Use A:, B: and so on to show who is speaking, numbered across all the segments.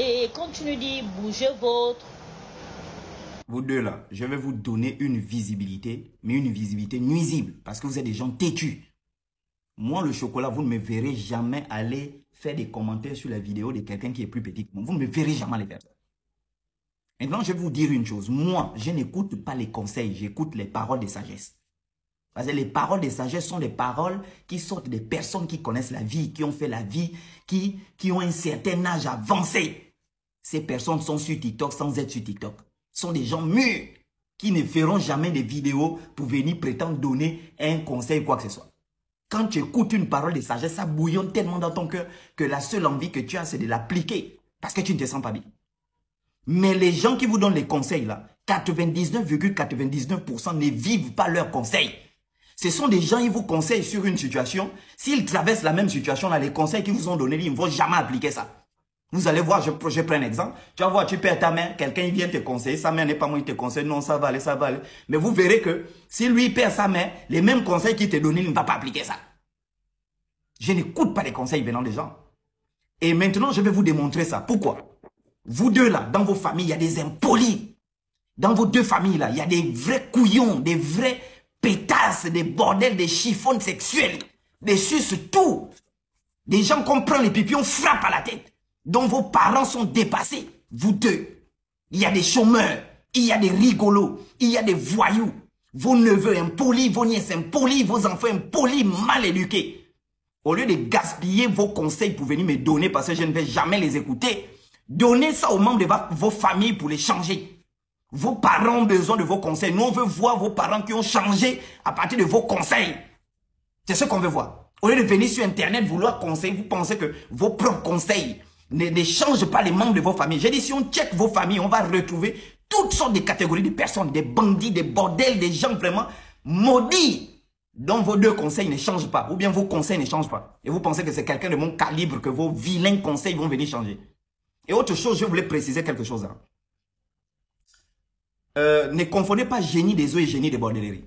A: Et quand tu nous dis bougez votre...
B: Vous deux là, je vais vous donner une visibilité, mais une visibilité nuisible, parce que vous êtes des gens têtus. Moi, le chocolat, vous ne me verrez jamais aller faire des commentaires sur la vidéo de quelqu'un qui est plus petit que moi. Vous ne me verrez jamais les faire. Maintenant, je vais vous dire une chose. Moi, je n'écoute pas les conseils, j'écoute les paroles de sagesse. Parce que les paroles de sagesse sont des paroles qui sortent des personnes qui connaissent la vie, qui ont fait la vie, qui ont un certain âge avancé. Ces personnes sont sur TikTok sans être sur TikTok. Ce sont des gens mûrs qui ne feront jamais des vidéos pour venir prétendre donner un conseil ou quoi que ce soit. Quand tu écoutes une parole de sagesse, ça bouillonne tellement dans ton cœur que la seule envie que tu as, c'est de l'appliquer parce que tu ne te sens pas bien. Mais les gens qui vous donnent les conseils, là, 99,99% ne vivent pas leurs conseils. Ce sont des gens, ils vous conseillent sur une situation. S'ils traversent la même situation, là, les conseils qu'ils vous ont donnés, ils ne vont jamais appliquer ça. Vous allez voir, je prends un exemple. Tu vas voir, tu perds ta main, quelqu'un vient te conseiller, sa main n'est pas moi, il te conseille, non, ça va aller, ça va aller. Mais vous verrez que si lui perd sa main, les mêmes conseils qu'il t'a donnés, il ne va pas appliquer ça. Je n'écoute pas les conseils venant des gens. Et maintenant, je vais vous démontrer ça. Pourquoi? Vous deux là, dans vos familles, il y a des impolis. Dans vos deux familles là, il y a des vrais couillons, des vrais pétasses, des bordels, des chiffons sexuels, des suces, tout. Des gens qu'on prend les pipis, on frappe à la tête. Dont vos parents sont dépassés, vous deux. Il y a des chômeurs, il y a des rigolos, il y a des voyous. Vos neveux impolis, vos nièces impolis, vos enfants impolis, mal éduqués. Au lieu de gaspiller vos conseils pour venir me donner, parce que je ne vais jamais les écouter, donnez ça aux membres de vos familles pour les changer. Vos parents ont besoin de vos conseils. Nous, on veut voir vos parents qui ont changé à partir de vos conseils. C'est ce qu'on veut voir. Au lieu de venir sur Internet, vouloir conseiller, vous pensez que vos propres conseils ne changent pas les membres de vos familles. J'ai dit, si on check vos familles, on va retrouver toutes sortes de catégories de personnes, des bandits, des bordels, des gens vraiment maudits, dont vos deux conseils ne changent pas, ou bien vos conseils ne changent pas. Et vous pensez que c'est quelqu'un de mon calibre que vos vilains conseils vont venir changer. Et autre chose, je voulais préciser quelque chose. Hein. Ne confondez pas génie des eaux et génie des bordelleries.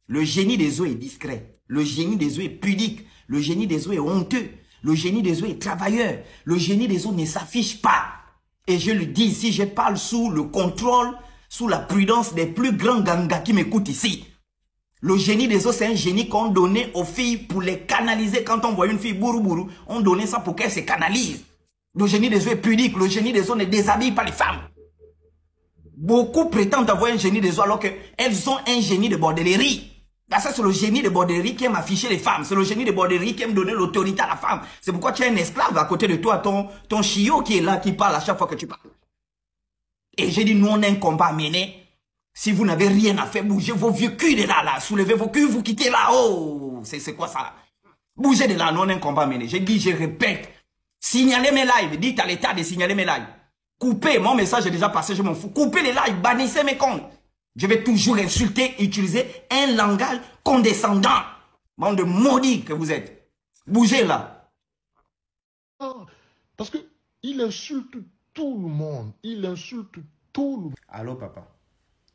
B: Le génie des eaux est discret. Le génie des eaux est pudique. Le génie des eaux est honteux. Le génie des eaux est travailleur. Le génie des eaux ne s'affiche pas. Et je le dis ici, je parle sous le contrôle, sous la prudence des plus grands gangas qui m'écoutent ici. Le génie des eaux, c'est un génie qu'on donnait aux filles pour les canaliser. Quand on voit une fille bourou bourou, on donnait ça pour qu'elle se canalise. Le génie des eaux est pudique. Le génie des eaux ne déshabille pas les femmes. Beaucoup prétendent avoir un génie des eaux alors qu'elles ont un génie de bordellerie. Ça, c'est le génie de bordellerie qui aime afficher les femmes. C'est le génie de bordellerie qui aime donner l'autorité à la femme. C'est pourquoi tu as un esclave à côté de toi, ton chiot qui est là, qui parle à chaque fois que tu parles. Et j'ai dit, nous, on a un combat à mener. Si vous n'avez rien à faire, bougez vos vieux culs de là. Soulevez vos culs, vous quittez là. Oh, c'est quoi ça là? Bougez de là, nous, on a un combat à mener. J'ai dit, je répète, signalez mes lives. Dites à l'État de signaler mes lives. Coupez, mon message est déjà passé, je m'en fous. Coupez les lives, bannissez mes comptes. Je vais toujours insulter, utiliser un langage condescendant. Bande de maudits que vous êtes. Bougez là.
C: Parce que il insulte tout le monde. Il insulte tout le monde.
B: Allô papa.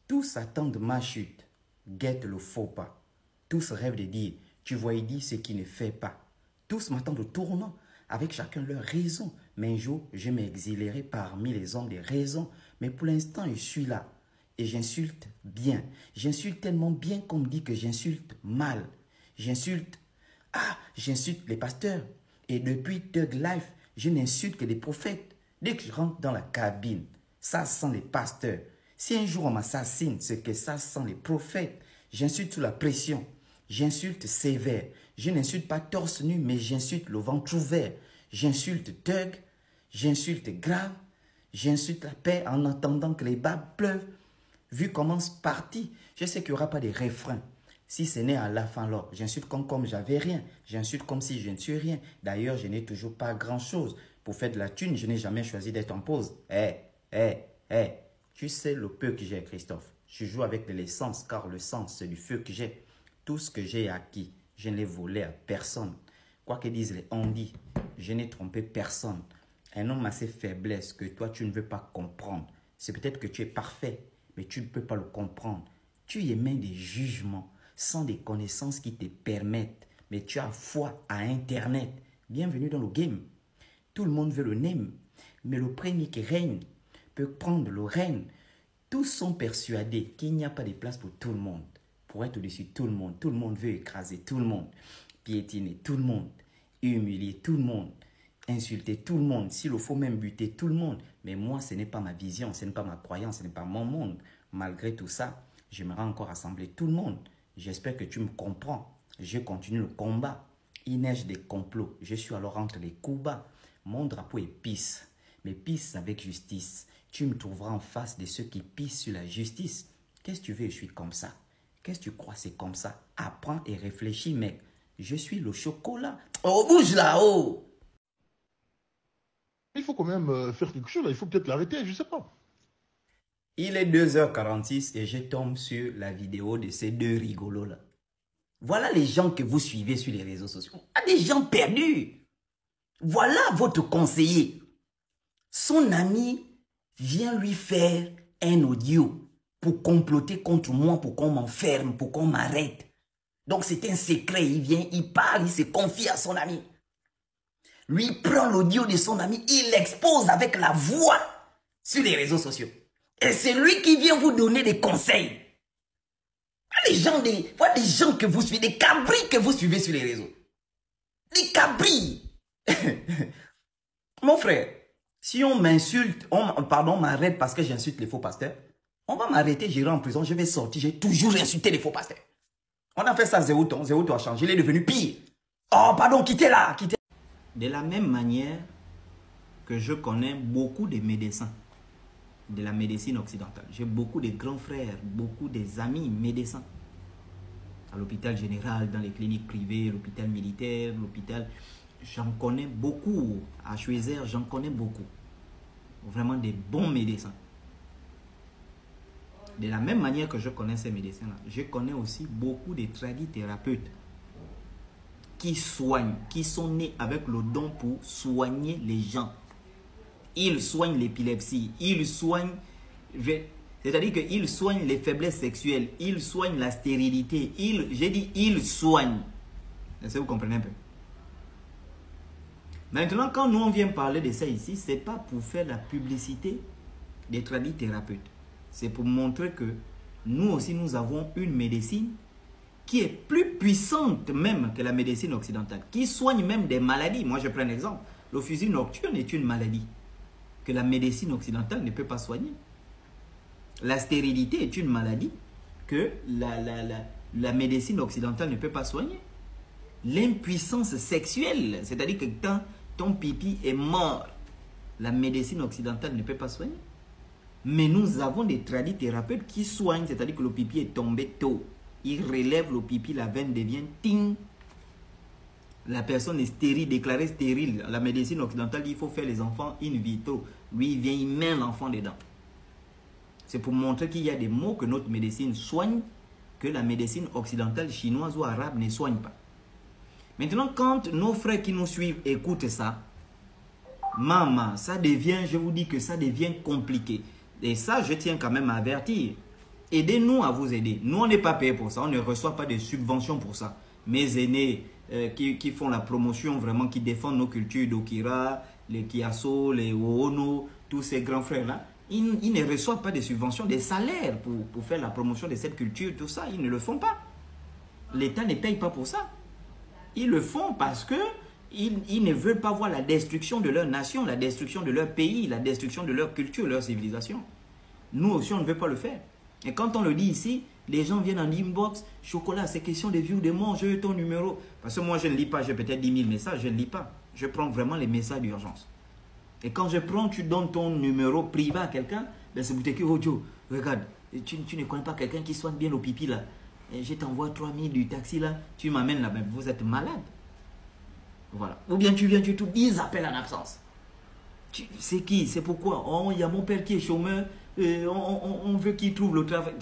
B: Tous attendent ma chute. Guette le faux pas. Tous rêvent de dire, tu vois, il dit ce qu'il ne fait pas. Tous m'attendent au tournant, avec chacun leur raison. Mais un jour, je m'exilerai parmi les hommes des raisons. Mais pour l'instant, je suis là. Et j'insulte bien. J'insulte tellement bien qu'on me dit que j'insulte mal. J'insulte les pasteurs. Et depuis Thug Life, je n'insulte que les prophètes. Dès que je rentre dans la cabine, ça sent les pasteurs. Si un jour on m'assassine, c'est que ça sent les prophètes. J'insulte sous la pression. J'insulte sévère. Je n'insulte pas torse nu, mais j'insulte le ventre ouvert. J'insulte Thug. J'insulte grave. J'insulte la paix en attendant que les babes pleuvent. Vu comment c'est parti, je sais qu'il n'y aura pas de refrain. Si ce n'est à la fin, alors, j'insulte comme j'avais rien. J'insulte comme si je ne suis rien. D'ailleurs, je n'ai toujours pas grand-chose. Pour faire de la thune, je n'ai jamais choisi d'être en pause. Tu sais le peu que j'ai, Christophe. Je joue avec de l'essence, car le sens, c'est du feu que j'ai. Tout ce que j'ai acquis, je ne l'ai volé à personne. Quoi que disent les on-dit, je n'ai trompé personne. Un homme a ses faiblesses que toi, tu ne veux pas comprendre. C'est peut-être que tu es parfait, mais tu ne peux pas le comprendre. Tu émets des jugements sans des connaissances qui te permettent, mais tu as foi à Internet. Bienvenue dans le game. Tout le monde veut le name. Mais le premier qui règne peut prendre le règne. Tous sont persuadés qu'il n'y a pas de place pour tout le monde. Pour être au-dessus de tout le monde. Tout le monde veut écraser tout le monde. Piétiner tout le monde. Humilier tout le monde. Insulter tout le monde. S'il le faut même buter tout le monde. Mais moi, ce n'est pas ma vision. Ce n'est pas ma croyance. Ce n'est pas mon monde. Malgré tout ça, j'aimerais encore rassembler tout le monde. J'espère que tu me comprends. Je continue le combat. Il neige des complots. Je suis alors entre les coups bas. Mon drapeau est peace. Mais peace avec justice. Tu me trouveras en face de ceux qui pissent sur la justice. Qu'est-ce que tu veux? Je suis comme ça. Qu'est-ce que tu crois? C'est comme ça. Apprends et réfléchis, mec. Je suis le chocolat. Oh, bouge là-haut!
C: Il faut quand même faire quelque chose là. Il faut peut-être l'arrêter, je sais pas.
B: Il est 2h46 et je tombe sur la vidéo de ces deux rigolos là. Voilà les gens que vous suivez sur les réseaux sociaux. Ah, des gens perdus. Voilà votre conseiller. Son ami vient lui faire un audio pour comploter contre moi, pour qu'on m'enferme, pour qu'on m'arrête. Donc c'est un secret. Il vient, il parle, il se confie à son ami. Lui prend l'audio de son ami, il l'expose avec la voix sur les réseaux sociaux. Et c'est lui qui vient vous donner des conseils. Voilà des gens que vous suivez, des cabris que vous suivez sur les réseaux. Des cabris. Mon frère, si on m'insulte, on m'arrête parce que j'insulte les faux pasteurs, on va m'arrêter, j'irai en prison, je vais sortir, j'ai toujours insulté les faux pasteurs. On a fait ça Zéouton a changé, il est devenu pire. Oh pardon, quittez-la, quittez. De la même manière que je connais beaucoup de médecins de la médecine occidentale. J'ai beaucoup de grands frères, beaucoup des amis médecins. À l'hôpital général, dans les cliniques privées, l'hôpital militaire, l'hôpital... J'en connais beaucoup. À Schweizer, j'en connais beaucoup. Vraiment des bons médecins. De la même manière que je connais ces médecins-là, je connais aussi beaucoup de tradithérapeutes qui soignent, qui sont nés avec le don pour soigner les gens. Ils soignent l'épilepsie, ils soignent, c'est-à-dire qu'ils soignent les faiblesses sexuelles, ils soignent la stérilité, j'ai dit ils soignent. Est-ce que vous comprenez un peu? Maintenant, quand nous on vient parler de ça ici, ce n'est pas pour faire la publicité des tradithérapeutes. C'est pour montrer que nous aussi, nous avons une médecine qui est plus puissante même que la médecine occidentale, qui soigne même des maladies. Moi, je prends un exemple. Le fusil nocturne est une maladie que la médecine occidentale ne peut pas soigner. La stérilité est une maladie que la médecine occidentale ne peut pas soigner. L'impuissance sexuelle, c'est-à-dire que quand ton pipi est mort, la médecine occidentale ne peut pas soigner. Mais nous avons des tradithérapeutes qui soignent, c'est-à-dire que le pipi est tombé tôt. Il relève le pipi, la veine devient ting. La personne est stérile, déclarée stérile. La médecine occidentale dit qu'il faut faire les enfants in vitro. Lui, il vient, il met l'enfant dedans. C'est pour montrer qu'il y a des mots que notre médecine soigne, que la médecine occidentale, chinoise ou arabe ne soigne pas. Maintenant, quand nos frères qui nous suivent écoutent ça, maman, ça devient, je vous dis que ça devient compliqué. Et ça, je tiens quand même à avertir. Aidez-nous à vous aider. Nous, on n'est pas payé pour ça. On ne reçoit pas de subventions pour ça. Mes aînés qui font la promotion, vraiment, qui défendent nos cultures, d'Okira, les Kiaso, les Oono, tous ces grands frères-là, ils ne reçoivent pas de subventions, des salaires pour faire la promotion de cette culture, tout ça. Ils ne le font pas. L'État ne paye pas pour ça. Ils le font parce que ils ne veulent pas voir la destruction de leur nation, la destruction de leur pays, la destruction de leur culture, leur civilisation. Nous aussi, on ne veut pas le faire. Et quand on le dit ici, les gens viennent en inbox, chocolat, c'est question de vie ou de mort, je veux ton numéro. Parce que moi, je ne lis pas, j'ai peut-être 10 000 messages, je ne lis pas. Je prends vraiment les messages d'urgence. Et quand je prends, tu donnes ton numéro privé à quelqu'un, ben c'est pour te dire, oh, regarde, tu ne connais pas quelqu'un qui soigne bien le pipi là. Et je t'envoie 3 000 du taxi là, tu m'amènes là, ben vous êtes malade. Voilà. Ou bien tu viens, tu tout, ils appellent en absence. C'est qui? C'est pourquoi? Oh, il y a mon père qui est chômeur, on veut qu'il trouve le travail.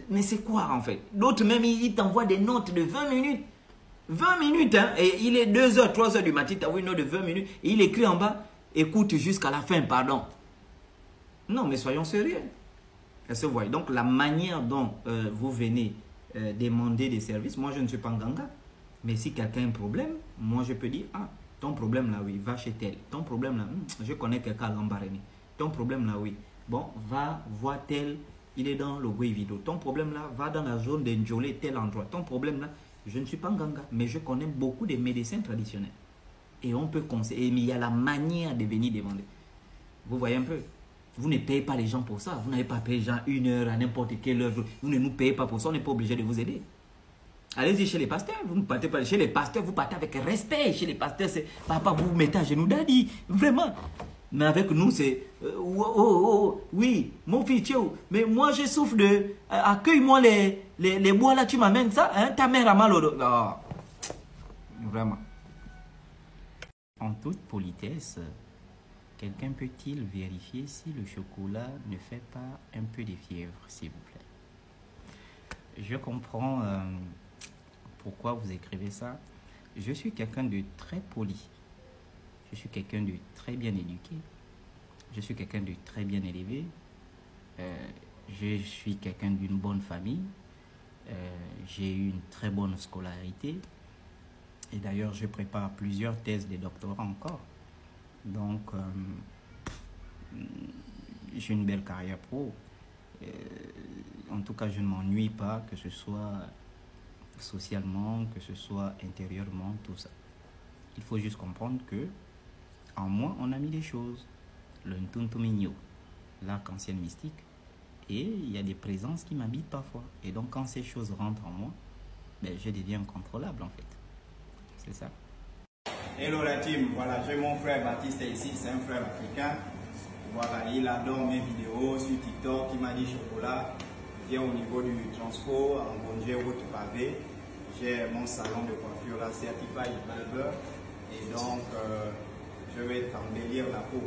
B: Mais c'est quoi en fait? L'autre même, il t'envoie des notes de 20 minutes. 20 minutes, hein? Et il est 2h, 3h du matin, tu as une note de 20 minutes. Et il écrit en bas, écoute jusqu'à la fin, pardon. Non, mais soyons sérieux. Est-ce que vous voyez? Donc, la manière dont vous venez demander des services, moi, je ne suis pas en ganga. Mais si quelqu'un a un problème, moi, je peux dire, ah, Ton problème là, oui, va chez tel. Ton problème là, je connais quelqu'un à Lambaréné. Ton problème là, oui. Bon, va voir tel, il est dans le Guévido. Ton problème là, va dans la zone d'Enjolé, tel endroit. Ton problème là, je ne suis pas Nganga, mais je connais beaucoup de médecins traditionnels. Et on peut conseiller, mais il y a la manière de venir demander. Vous voyez un peu? Vous ne payez pas les gens pour ça. Vous n'avez pas payé les gens 1 heure à n'importe quelle heure. Vous ne nous payez pas pour ça. On n'est pas obligé de vous aider. Allez-y chez les pasteurs. Vous ne partez pas chez les pasteurs. Vous partez avec respect. Chez les pasteurs, c'est papa, vous vous mettez à genoux, daddy. Vraiment. Mais avec nous, c'est oui, mon fils, mais moi je souffre de. Accueille-moi les bois là, tu m'amènes ça. Hein? Ta mère a mal au dos. Oh. Vraiment. En toute politesse, quelqu'un peut-il vérifier si le chocolat ne fait pas un peu de fièvre, s'il vous plaît? Je comprends pourquoi vous écrivez ça. Je suis quelqu'un de très poli. Je suis quelqu'un de très bien éduqué. Je suis quelqu'un de très bien élevé. Je suis quelqu'un d'une bonne famille. J'ai eu une très bonne scolarité. Et d'ailleurs, je prépare plusieurs thèses de doctorat encore. Donc, j'ai une belle carrière pro. En tout cas, je ne m'ennuie pas, que ce soit socialement, que ce soit intérieurement, tout ça. Il faut juste comprendre que en moi, on a mis des choses. Le Ntuntumigno, l'arc-en-ciel mystique. Et il y a des présences qui m'habitent parfois. Et donc, quand ces choses rentrent en moi, ben, je deviens incontrôlable, en fait. C'est ça.
D: Hello la team, voilà, j'ai mon frère Baptiste ici, c'est un frère africain. Voilà, il adore mes vidéos sur TikTok, il m'a dit chocolat. Viens au niveau du transport, en Bondier, route pavée. J'ai mon salon de coiffure là, Certified Barber. Et donc, je vais t'embellir la peau.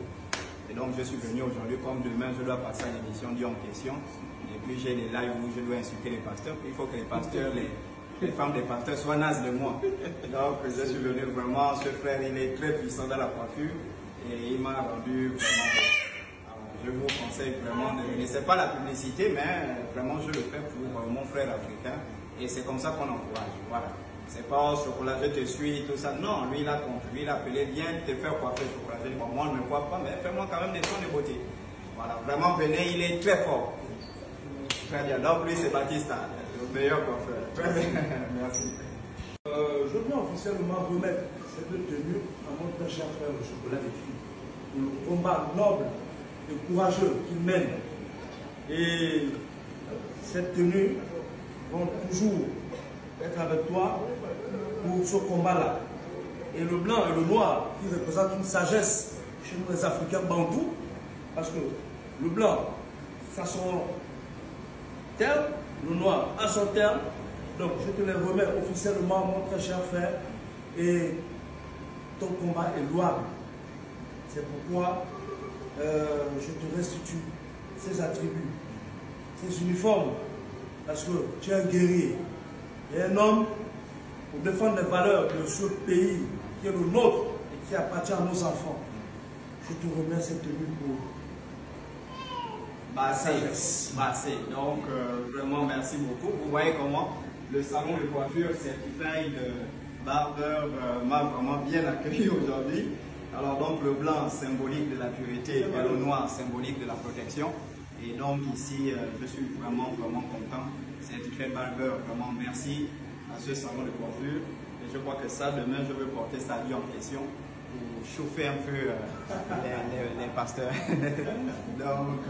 D: Et donc, je suis venu aujourd'hui, comme demain, je dois passer à l'émission du en question. Et puis, j'ai des lives où je dois insulter les pasteurs. Il faut que les pasteurs, les femmes des pasteurs soient nazes de moi. Donc, je suis venu vraiment, ce frère, il est très puissant dans la coiffure. Et il m'a rendu vraiment... Je vous conseille vraiment de venir. Ce n'est pas la publicité, mais vraiment, je le fais pour mon frère africain. Et c'est comme ça qu'on encourage. Voilà. C'est pas chocolat, je te suis, tout ça. Non, lui, il a compris. Lui, il a appelé, viens te faire coiffer chocolat. Je dis, bon, moi, je ne me coiffe pas, mais fais-moi quand même des soins de beauté. Voilà, vraiment, venez, il est très fort. Très bien. Donc, lui, c'est Baptiste, le meilleur coiffeur. Très bien. Merci.
E: Je veux officiellement remettre cette tenue à mon très cher frère, le chocolat des filles. Pour le combat noble et courageux qu'il mène. Et cette tenue vont toujours être avec toi pour ce combat-là. Et le blanc et le noir qui représentent une sagesse chez nous les Africains bantous, parce que le blanc, ça son terme, le noir a son terme. Donc je te les remets officiellement, mon très cher frère, et ton combat est louable. C'est pourquoi je te restitue ces attributs, ces uniformes, parce que tu es un guerrier et un homme pour défendre les valeurs de ce pays qui est le nôtre et qui appartient à nos enfants. Je te remets cette tenue pour
D: Bassé. Donc, vraiment, merci beaucoup. Vous voyez comment le salon de coiffure Certified Barber m'a vraiment bien accueilli aujourd'hui. Alors, donc, le blanc symbolique de la pureté et le noir symbolique de la protection. Et donc, ici, je suis vraiment content. Certified Barber, vraiment merci à ce salon de coiffure. Et je crois que ça, demain, je vais porter ça en question pour chauffer un peu les pasteurs. Donc,